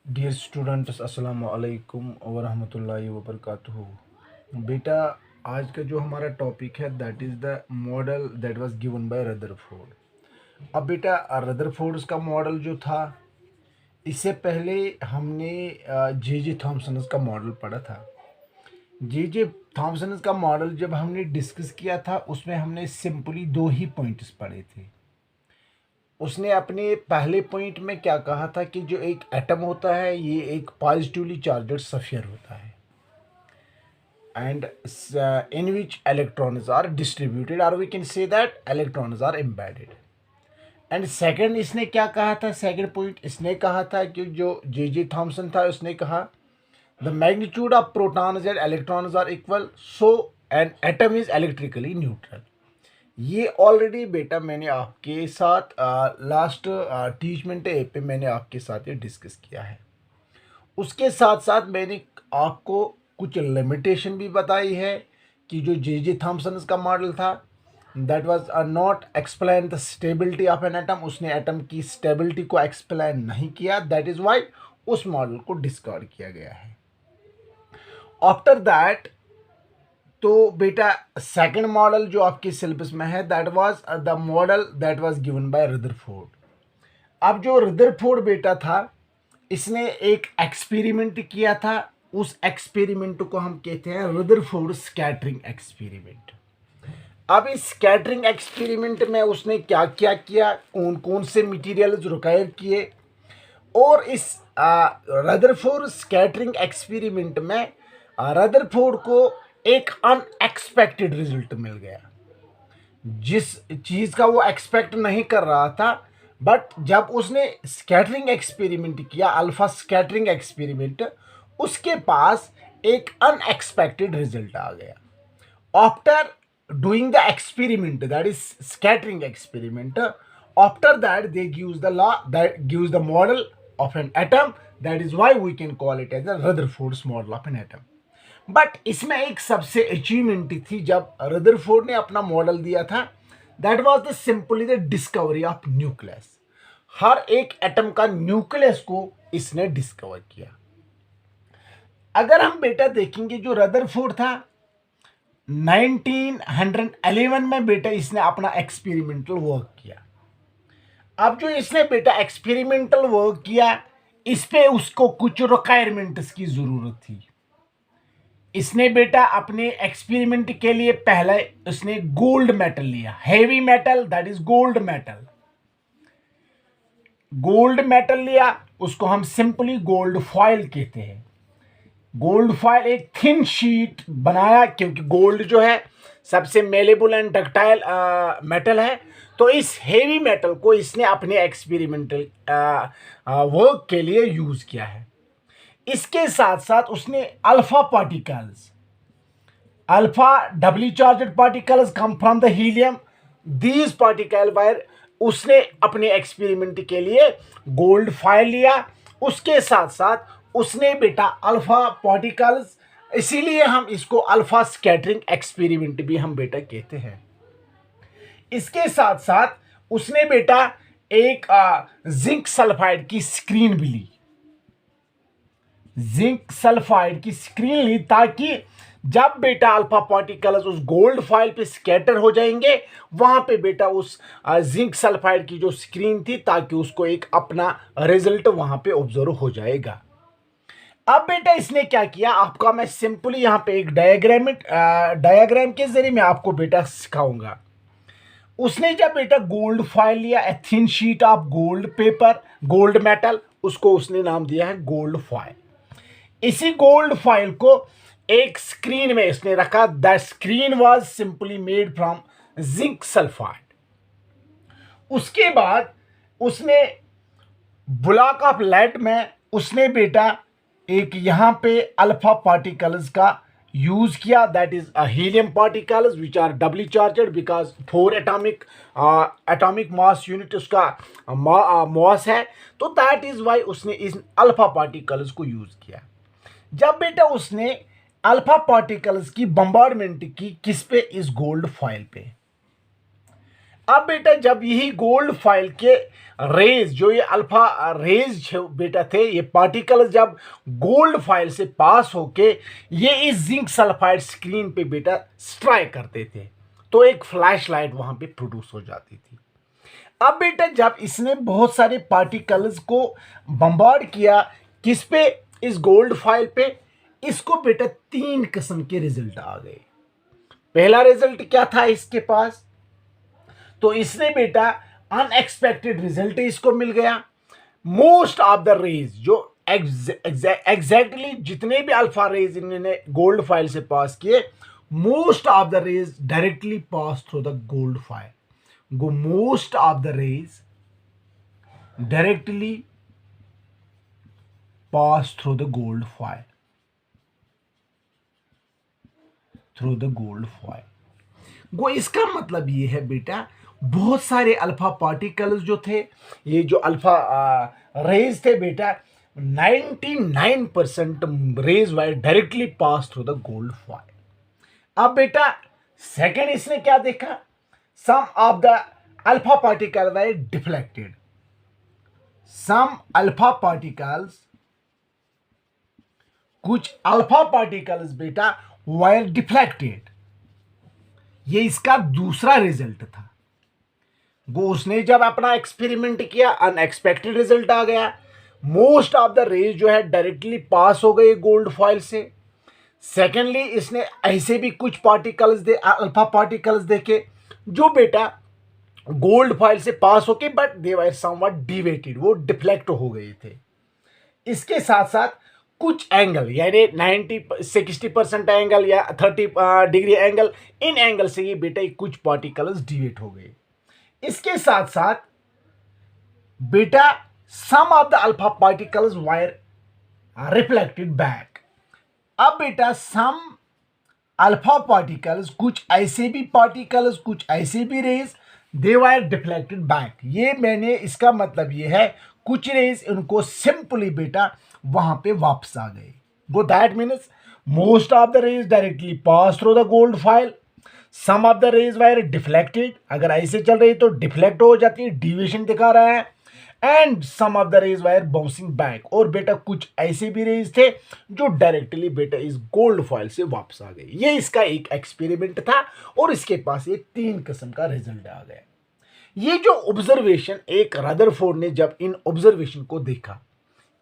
Dear students अस्सलाम वालेकुम वरहमतुल्लाहि वबरकातुहू। बेटा, आज का जो हमारा टॉपिक है that is the model that was given by Rutherford. अब बेटा, रदरफोर्ड का मॉडल जो था, इससे पहले हमने जे जे थॉमसन का मॉडल पढ़ा था। जे जे थॉमसन का मॉडल जब हमने डिस्कस किया था, उसमें हमने सिंपली दो ही पॉइंट्स पढ़े थे। उसने अपने पहले पॉइंट में क्या कहा था कि जो एक एटम होता है ये एक पॉजिटिवली चार्जड स्फीयर होता है and in which electrons are distributed, or we can say that electrons are embedded. And second इसने क्या कहा था, सेकंड पॉइंट इसने कहा था कि जो जे जे थॉमसन था उसने कहा the magnitude of protons and electrons are equal, so an atom is electrically neutral. ये ऑलरेडी बेटा मैंने आपके साथ लास्ट टीचमेंट ए पे मैंने आपके साथ ये डिस्कस किया है। उसके साथ साथ मैंने आपको कुछ लिमिटेशन भी बताई है कि जो जे जे थॉमसन का मॉडल था that was not explain the stability of an atom. उसने एटम की स्टेबिलिटी को एक्सप्लेन नहीं किया, दैट इज़ वाई उस मॉडल को डिस्कार्ड किया गया है। आफ्टर दैट तो बेटा सेकंड मॉडल जो आपके सिलेबस में है that was the model that was given by Rutherford. अब जो रदरफोर्ड बेटा था, इसने एक एक्सपेरिमेंट किया था। उस एक्सपेरिमेंट को हम कहते हैं रदरफोर्ड स्कैटरिंग एक्सपेरिमेंट। अब इस स्कैटरिंग एक्सपेरिमेंट में उसने क्या क्या किया, कौन कौन से मटेरियल्स रिक्वायर किए, और इस रदरफोर्ड स्कैटरिंग एक्सपेरिमेंट में रदरफोर्ड को एक अनएक्सपेक्टेड रिजल्ट मिल गया, जिस चीज़ का वो एक्सपेक्ट नहीं कर रहा था। बट जब उसने स्कैटरिंग एक्सपेरिमेंट किया, अल्फा स्कैटरिंग एक्सपेरिमेंट, उसके पास एक अनएक्सपेक्टेड रिजल्ट आ गया। After doing the experiment that is scattering experiment, after that they gives the law that gives the model of an atom, that is why we can call it as the Rutherford's model of an atom. But इसमें एक सबसे achievement थी जब Rutherford ने अपना model दिया था, that was the simply the discovery of nucleus. हर एक एटम का न्यूक्लियस को इसने डिस्कवर किया। अगर हम बेटा देखेंगे जो रदरफोर्ड था 1911 में बेटा इसने अपना एक्सपेरिमेंटल वर्क किया। अब जो इसने बेटा एक्सपेरिमेंटल वर्क किया, इस पे उसको कुछ रिक्वायरमेंट्स की जरूरत थी। इसने बेटा अपने एक्सपेरिमेंट के लिए पहले उसने गोल्ड मेटल लिया, heavy metal, that is gold metal. Gold metal लिया, उसको हम सिंपली गोल्ड फॉयल कहते हैं। गोल्ड फॉयल एक थिन शीट बनाया, क्योंकि गोल्ड जो है सबसे मेलेबल एंड डक्टाइल मेटल है। तो इस हेवी मेटल को इसने अपने एक्सपेरिमेंटल वर्क के लिए यूज किया है। इसके साथ साथ उसने alpha particles, alpha doubly charged particles come from the helium, these particle were उसने अपने एक्सपेरिमेंट के लिए गोल्ड फाइल लिया। उसके साथ साथ उसने बेटा अल्फा पार्टिकल्स, इसीलिए हम इसको अल्फा स्कैटरिंग एक्सपेरिमेंट भी हम बेटा कहते हैं। इसके साथ साथ उसने बेटा एक जिंक सल्फाइड की स्क्रीन भी ली, जिंक सल्फाइड की स्क्रीन ली, ताकि जब बेटा अल्फा पार्टिकल्स उस गोल्ड फाइल पे स्कैटर हो जाएंगे, वहां पे बेटा उस जिंक सल्फाइड की जो स्क्रीन थी, ताकि उसको एक अपना रिजल्ट वहां पे ऑब्जर्व हो जाएगा। अब बेटा इसने क्या किया, आपका मैं सिंपली यहाँ पे एक डायग्राम के जरिए मैं आपको बेटा सिखाऊंगा। उसने जब बेटा गोल्ड फाइल लिया, a thin sheet of gold paper, gold metal, उसको उसने नाम दिया है गोल्ड फाइल। इसी गोल्ड फाइल को एक स्क्रीन में इसने रखा, the screen was simply made from zinc sulphide. उसके बाद उसने ब्लॉक ऑफ लाइट में उसने बेटा एक यहां पे अल्फा पार्टिकल्स का यूज किया, that is helium particles which are doubly charged, because 4 atomic mass unit उसका मास है। तो दैट इज वाई उसने इस अल्फा पार्टिकल्स को यूज किया। जब बेटा उसने अल्फा पार्टिकल्स की बम्बार्डमेंट की किस पे, इस गोल्ड फॉइल पे, अब बेटा जब यही गोल्ड फाइल के रेज, जो ये अल्फा रेज बेटा थे, ये पार्टिकल्स जब गोल्ड फाइल से पास होके ये इस जिंक सल्फाइड स्क्रीन पे बेटा स्ट्राइक करते थे, तो एक फ्लैश लाइट वहां पे प्रोड्यूस हो जाती थी। अब बेटा जब इसने बहुत सारे पार्टिकल्स को बम्बार्ड किया किस पे, इस गोल्ड फाइल पे, इसको बेटा तीन किस्म के रिजल्ट आ गए। पहला रिजल्ट क्या था इसके पास, तो इसने बेटा अनएक्सपेक्टेड रिजल्ट इसको मिल गया। मोस्ट ऑफ द रेज जो एग्जैक्टली जितने भी अल्फा रेज इन्होंने गोल्ड फाइल से पास किए, most of the rays directly pass through the gold foil. गो most of the rays directly pass through the gold foil, through the gold foil. गो इसका मतलब ये है बेटा बहुत सारे अल्फा पार्टिकल्स जो थे, ये जो अल्फा रेज थे बेटा, 99% rays were directly pass through the gold foil. अब बेटा सेकंड इसने क्या देखा, some of the alpha particle were deflected, some alpha particles, कुछ अल्फा पार्टिकल्स बेटा वायर डिफ्लेक्टेड। ये इसका दूसरा रिजल्ट था। वो उसने जब अपना एक्सपेरिमेंट किया, अनएक्सपेक्टेड रिजल्ट आ गया। मोस्ट ऑफ द रेज जो है डायरेक्टली पास हो गए गोल्ड फॉइल से। सेकेंडली इसने ऐसे भी कुछ पार्टिकल्स अल्फा पार्टिकल्स देखे जो बेटा गोल्ड फॉइल से पास होके but they were somewhat deviated, वो डिफ्लेक्ट हो गए थे। इसके साथ साथ कुछ एंगल यानी 60% एंगल या 30 डिग्री एंगल, इन एंगल से ये बेटा कुछ पार्टिकल्स डिवेट हो गए। इसके साथ साथ बेटा some of the alpha particles were reflected back. अब बेटा सम अल्फा पार्टिकल्स, कुछ ऐसे भी पार्टिकल्स, कुछ ऐसे भी रेज, दे वायर डिफ्लेक्टेड बैक। ये मैंने इसका मतलब ये है कुछ रेज उनको सिंपली बेटा वहां पे वापस आ गए। वो that means most of the rays directly pass through the gold foil, some of the rays were deflected, अगर ऐसे चल रही तो डिफ्लेक्ट हो जाती है, डिविएशन दिखा रहा है, and some of the rays were bouncing back. और बेटा कुछ ऐसे भी रेज थे जो डायरेक्टली बेटा इस गोल्ड फॉइल से वापस आ गए। ये इसका एक एक्सपेरिमेंट था और इसके पास ये तीन किस्म का रिजल्ट आ गया। ये जो ऑब्जर्वेशन एक रदरफोर्ड ने जब इन ऑब्जर्वेशन को देखा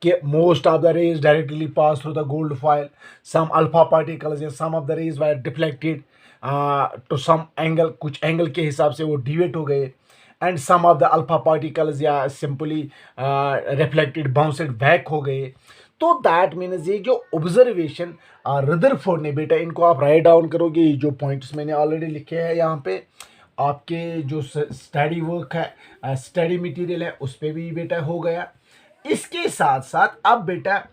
कि most of the rays directly pass through the gold foil, some alpha particles या some of the rays were deflected to some angle, कुछ एंगल के हिसाब से वो डिवेट हो गए, and some of the alpha particles या सिंपली रिफ्लेक्टेड बाउंसेड बैक हो गए। तो दैट मीन्स ये जो ऑब्जर्वेशन रदरफोर्ड ने बेटा, इनको आप राइट डाउन करोगे, ये जो पॉइंट्स मैंने ऑलरेडी लिखे हैं यहाँ पे, आपके जो स्टडी वर्क है, स्टडी मटेरियल है, उस पर भी बेटा हो गया। इसके साथ साथ अब बेटा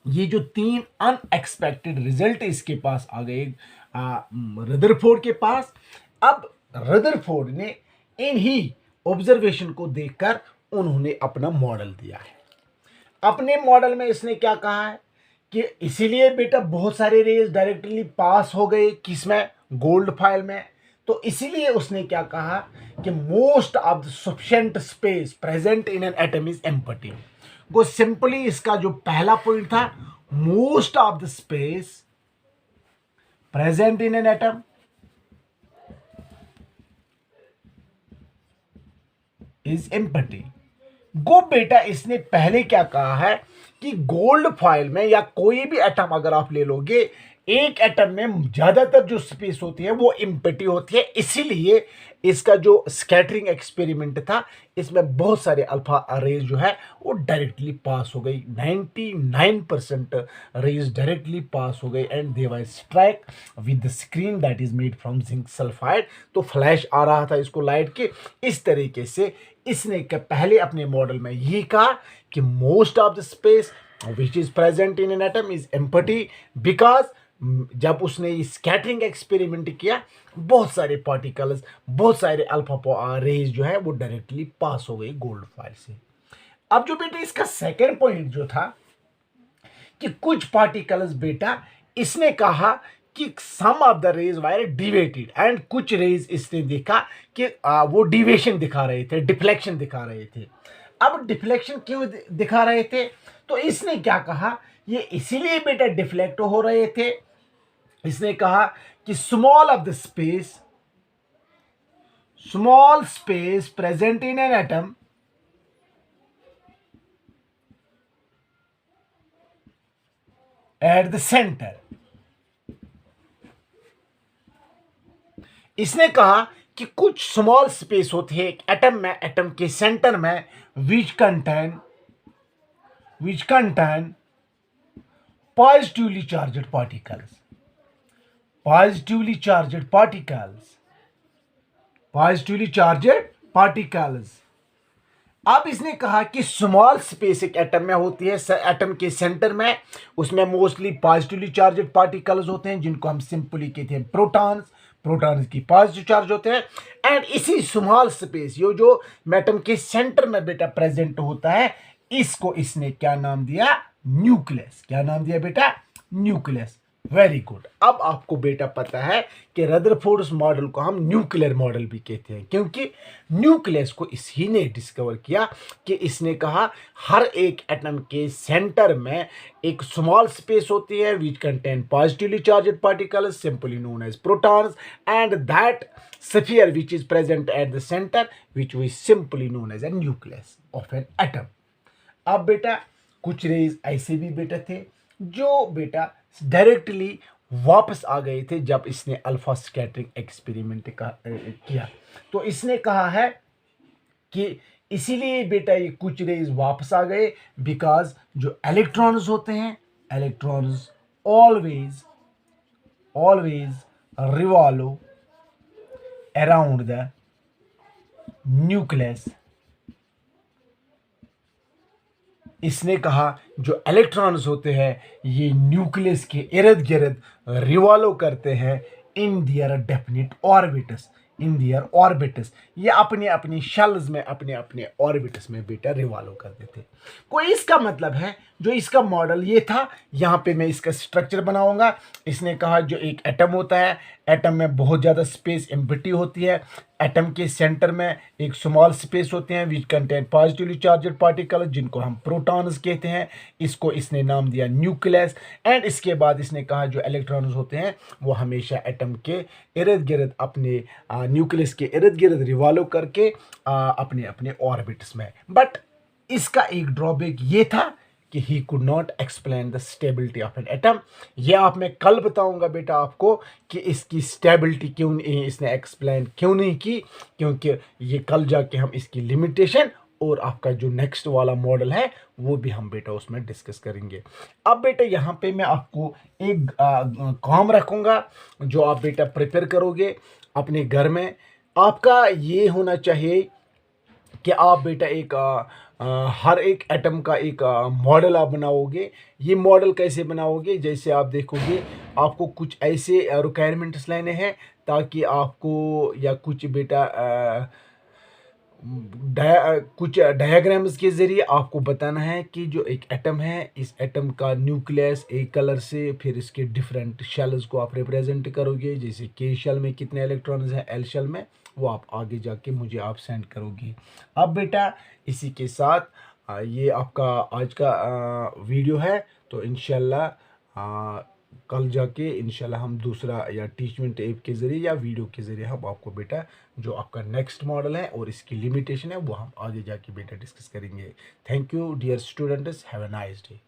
ये जो तीन अनएक्सपेक्टेड रिजल्ट इसके पास आ गए रदरफोर्ड के पास। अब रदरफोर्ड ने इन्हीं ऑब्जर्वेशन को देखकर उन्होंने अपना मॉडल दिया है। अपने मॉडल में इसने क्या कहा है कि इसीलिए बेटा बहुत सारे रेज डायरेक्टली पास हो गए किसमें, गोल्ड फाइल में। तो इसीलिए उसने क्या कहा कि most of the sufficient space present in an atom is empty. वो सिंपली इसका जो पहला पॉइंट था, most of the space present in an atom is empty. गो बेटा इसने पहले क्या कहा है कि गोल्ड फाइल में या कोई भी एटम अगर आप ले लोगे, एक एटम में ज्यादातर जो स्पेस होती है वो एम्प्टी होती है। इसीलिए इसका जो स्कैटरिंग एक्सपेरिमेंट था, इसमें बहुत सारे अल्फा रेज जो है वो डायरेक्टली पास हो गई, 99% रेज डायरेक्टली पास हो गई, and they were strike with the screen that is made from zinc sulphide. तो फ्लैश आ रहा था इसको लाइट के। इस तरीके से इसने पहले अपने मॉडल में ये कहा कि most of the space which is present in an atom is empty, because जब उसने स्कैटरिंग एक्सपेरिमेंट किया, बहुत सारे पार्टिकल्स, बहुत सारे अल्फा रेज जो है वो डायरेक्टली पास हो गई गोल्ड फाइल से। अब जो बेटा इसका सेकंड पॉइंट जो था कि कुछ पार्टिकल्स बेटा इसने कहा कि some of the rays were deviated and कुछ रेज इसने देखा कि वो डिवेशन दिखा रहे थे, डिफ्लेक्शन दिखा रहे थे। अब डिफ्लेक्शन क्यों दिखा रहे थे? तो इसने क्या कहा, ये इसीलिए बेटा डिफ्लेक्ट हो रहे थे। इसने कहा कि small space present in an atom at the centre. इसने कहा कि कुछ स्मॉल स्पेस होते हैं एक एटम में, एटम के सेंटर में, विच कंटेन पॉजिटिवली चार्ज्ड पार्टिकल्स। अब इसने कहा कि स्मॉल स्पेस एक एटम में होती है, एटम के सेंटर में, उसमें मोस्टली पॉजिटिवली चार्ज्ड पार्टिकल्स होते हैं जिनको हम सिंपली कहते हैं प्रोटॉन्स की पॉजिटिव चार्ज होते हैं। एंड इसी स्मॉल स्पेस ये जो एटम के सेंटर में बेटा प्रेजेंट होता है, इसको इसने क्या नाम दिया? न्यूक्लियस। क्या नाम दिया बेटा? न्यूक्लियस। Very good. अब आपको बेटा पता है कि रदरफोर्ड मॉडल को हम न्यूक्लियर मॉडल भी कहते हैं, क्योंकि न्यूक्लियस को इसी ने डिस्कवर किया कि इसने कहा हर एक एटम के सेंटर में एक स्मॉल स्पेस होती है which contain positively charged particles simply known as protons, and that sphere which is present at the centre which we simply known as a nucleus of an atom. अब बेटा कुछ raise ऐसे भी बेटा थे जो बेटा डायरेक्टली वापस आ गए थे जब इसने अल्फा स्कैटरिंग एक्सपेरिमेंट किया। तो इसने कहा है कि इसीलिए बेटा ये कुछ रेज वापस आ गए बिकॉज जो इलेक्ट्रॉन्स होते हैं, electrons always revolve around the nucleus. इसने कहा जो इलेक्ट्रॉन्स होते हैं ये न्यूक्लियस के इर्द गिर्द रिवॉल्व करते हैं इन दियर डेफिनिट ऑर्बिटस। ये अपने अपनी शेल्स में अपने ऑर्बिटस में बेटा रिवॉल्व करते थे। कोई इसका मतलब है जो इसका मॉडल ये था, यहाँ पे मैं इसका स्ट्रक्चर बनाऊंगा। इसने कहा जो एक एटम होता है, एटम में बहुत ज़्यादा स्पेस एम्प्टी होती है, एटम के सेंटर में एक स्मॉल स्पेस होते हैं विच कंटेन पॉजिटिवली चार्ज्ड पार्टिकल जिनको हम प्रोटॉन्स कहते हैं। इसको इसने नाम दिया न्यूक्लियस। एंड इसके बाद इसने कहा जो इलेक्ट्रॉन्स होते हैं वो हमेशा एटम के इर्द गिर्द अपने न्यूक्लियस के इर्द गिर्द रिवॉल्व करके अपने ऑर्बिट्स में। बट इसका एक ड्रॉबैक ये था कि he could not explain the stability of an atom. ये आप मैं कल बताऊंगा बेटा आपको कि इसकी स्टेबिलिटी क्यों इसने एक्सप्लेन क्यों नहीं की, क्योंकि ये कल जाके हम इसकी लिमिटेशन और आपका जो नेक्स्ट वाला मॉडल है वो भी हम बेटा उसमें डिस्कस करेंगे। अब बेटा यहाँ पे मैं आपको एक काम रखूँगा जो आप बेटा प्रिपेयर करोगे अपने घर में। आपका ये होना चाहिए कि आप बेटा एक हर एक एटम का एक मॉडल आप बनाओगे। ये मॉडल कैसे बनाओगे? जैसे आप देखोगे आपको कुछ ऐसे रिक्वायरमेंट्स लेने हैं ताकि आपको या कुछ बेटा कुछ डायग्राम्स के ज़रिए आपको बताना है कि जो एक एटम है, इस एटम का न्यूक्लियस एक कलर से, फिर इसके डिफरेंट शेल्स को आप रिप्रेजेंट करोगे। जैसे के शेल में कितने इलेक्ट्रॉन्स हैं, एल शेल में, वो आप आगे जाके मुझे आप सेंड करोगे। अब बेटा इसी के साथ ये आपका आज का वीडियो है। तो इंशाल्लाह कल जाके इंशाल्लाह हम दूसरा या टीचमेंट ऐप के ज़रिए या वीडियो के ज़रिए हम आपको बेटा जो आपका नेक्स्ट मॉडल है और इसकी लिमिटेशन है वो हम आगे जाके बेटा डिस्कस करेंगे। Thank you dear students, have a nice day.